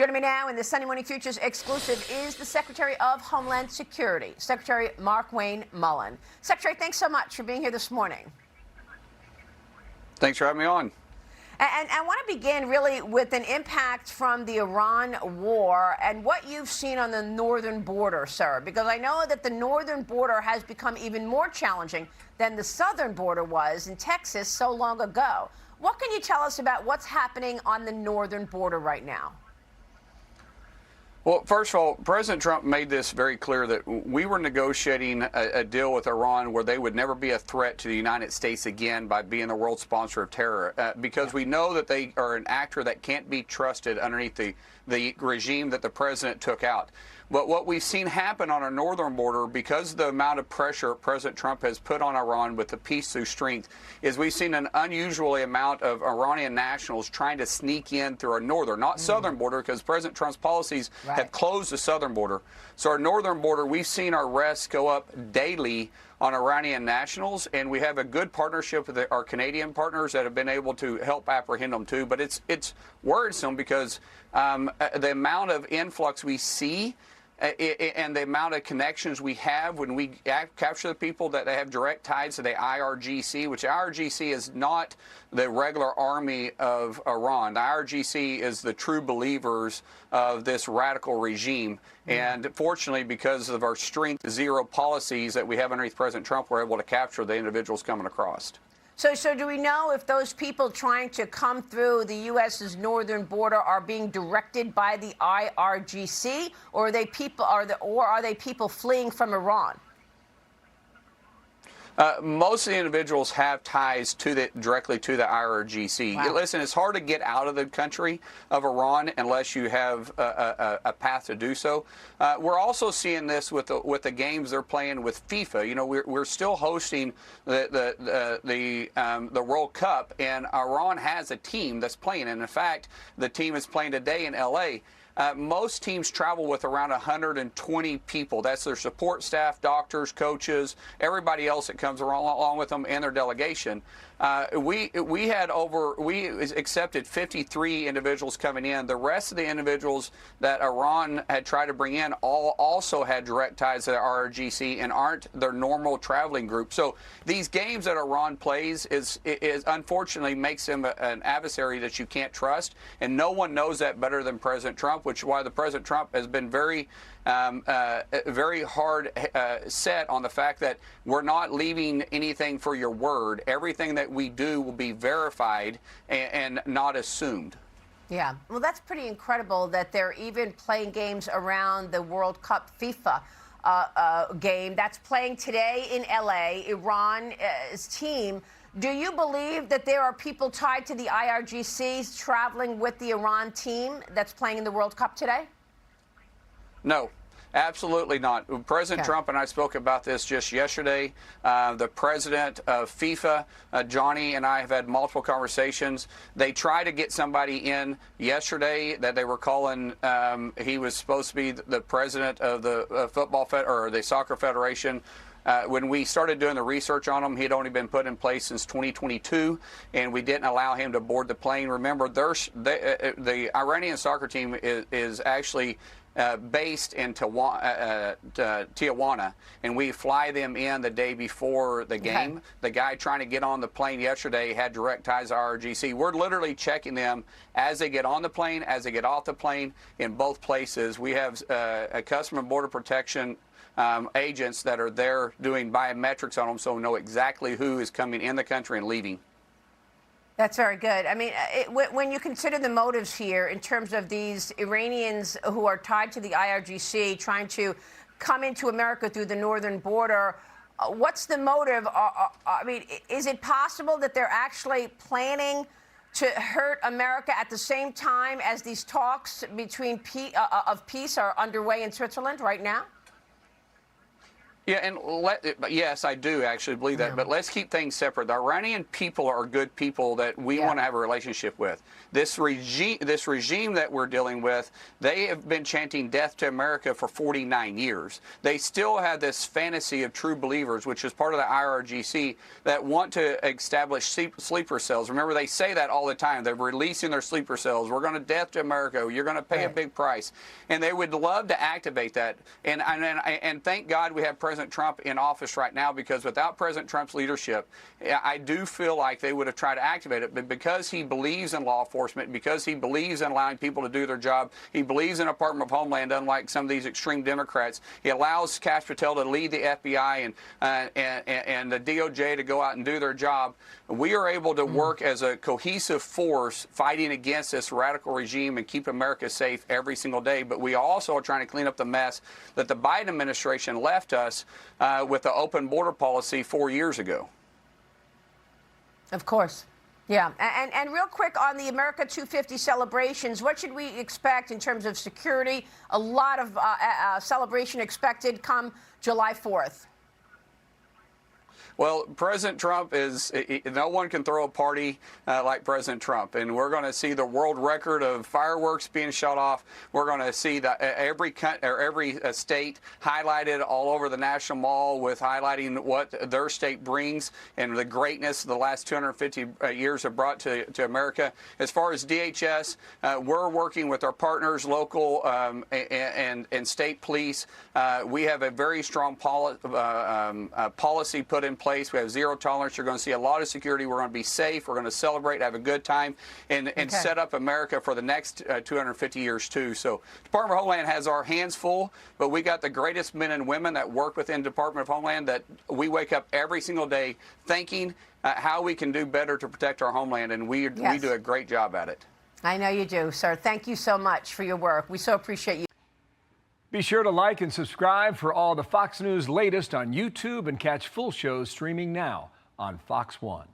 Joining me now in the Sunday Morning Futures exclusive is the Secretary of Homeland Security, Secretary Markwayne Mullin. Secretary, thanks so much for being here this morning. Thanks for having me on. And I want to begin really with an impact from the Iran war and what you've seen on the northern border, sir, because I know that the northern border has become even more challenging than the southern border was in Texas so long ago. What can you tell us about what's happening on the northern border right now? Well, first of all, President Trump made this very clear that we were negotiating a deal with Iran where they would never be a threat to the United States again by being the world sponsor of terror, because we know that they are an actor that can't be trusted underneath the regime that the president took out. But what we've seen happen on our northern border, because of the amount of pressure President Trump has put on Iran with the peace through strength, is we've seen an unusually amount of Iranian nationals trying to sneak in through our northern, not southern border, because President Trump's policies have closed the southern border. So our northern border, we've seen our arrests go up daily on Iranian nationals, and we have a good partnership with our Canadian partners that have been able to help apprehend them too. But it's worrisome because the amount of influx we see and the amount of connections we have when we capture the people that they have direct ties to the IRGC, which the IRGC is not the regular army of Iran. The IRGC is the true believers of this radical regime. And fortunately, because of our strength zero policies that we have underneath President Trump, we're able to capture the individuals coming across. So do we know if those people trying to come through the U.S.'s northern border are being directed by the IRGC, or are they people fleeing from Iran? Most of the individuals have ties to directly to the IRGC. Wow. Listen, it's hard to get out of the country of Iran unless you have a path to do so. We're also seeing this with the games they're playing with FIFA. You know, we're still hosting the World Cup, and Iran has a team that's playing. And in fact, the team is playing today in L.A. Most teams travel with around 120 people. That's their support staff, doctors, coaches, everybody else that comes along with them and their delegation. We accepted 53 individuals coming in. The rest of the individuals that Iran had tried to bring in also had direct ties to the RRGC and aren't their normal traveling group. So these games that Iran plays is unfortunately makes them an adversary that you can't trust, and no one knows that better than President Trump, which is why the President Trump has been very hard set on the fact that we're not leaving anything for your word. Everything that we do will be verified and not assumed. Yeah, well, that's pretty incredible that they're even playing games around the World Cup FIFA game that's playing today in L.A., Iran's team. Do you believe that there are people tied to the IRGC traveling with the Iran team that's playing in the World Cup today? No, absolutely not. President Trump and I spoke about this just yesterday. The president of FIFA, Johnny, and I have had multiple conversations. They tried to get somebody in yesterday that they were calling. He was supposed to be the president of the the soccer federation. When we started doing the research on him, he had only been put in place since 2022, and we didn't allow him to board the plane. Remember, the Iranian soccer team is actually based in Tijuana, and we fly them in the day before the game. Okay. The guy trying to get on the plane yesterday had direct ties to RRGC. We're literally checking them as they get on the plane, as they get off the plane, in both places. We have a Customs and Border Protection agents that are there doing biometrics on them, so we know exactly who is coming in the country and leaving. That's very good. I mean, when you consider the motives here in terms of these Iranians who are tied to the IRGC trying to come into America through the northern border, what's the motive? I mean, is it possible that they're actually planning to hurt America at the same time as these talks between of peace are underway in Switzerland right now? Yeah, and yes, I do actually believe that. But let's keep things separate. The Iranian people are good people that we want to have a relationship with. This regime that we're dealing with, they have been chanting death to America for 49 years. They still have this fantasy of true believers, which is part of the IRGC, that want to establish sleeper cells. Remember, they say that all the time. They're releasing their sleeper cells. We're going to death to America. You're going to pay a big price. And they would love to activate that. And thank God we have President Trump in office right now, because without President Trump's leadership, I do feel like they would have tried to activate it. But because he believes in law enforcement, because he believes in allowing people to do their job, he believes in Department of Homeland, unlike some of these extreme Democrats. He allows Kash Patel to lead the FBI and the DOJ to go out and do their job. We are able to work as a cohesive force fighting against this radical regime and keep America safe every single day. But we also are trying to clean up the mess that the Biden administration left us with the open border policy 4 years ago. Of course. Yeah. And real quick on the America 250 celebrations, what should we expect in terms of security? A lot of celebration expected come July 4th. Well, President Trump no one can throw a party like President Trump. And we're going to see the world record of fireworks being shot off. We're going to see every state highlighted all over the National Mall with highlighting what their state brings and the greatness the last 250 years have brought to America. As far as DHS, we're working with our partners, local and state police. We have a very strong policy put in place. We have zero tolerance. You're going to see a lot of security. We're going to be safe. We're going to celebrate, have a good time, and set up America for the next 250 years, too. So Department of Homeland has our hands full, but we got the greatest men and women that work within Department of Homeland that we wake up every single day thinking how we can do better to protect our homeland, and we do a great job at it. I know you do, sir. Thank you so much for your work. We so appreciate you. Be sure to like and subscribe for all the Fox News latest on YouTube and catch full shows streaming now on Fox One.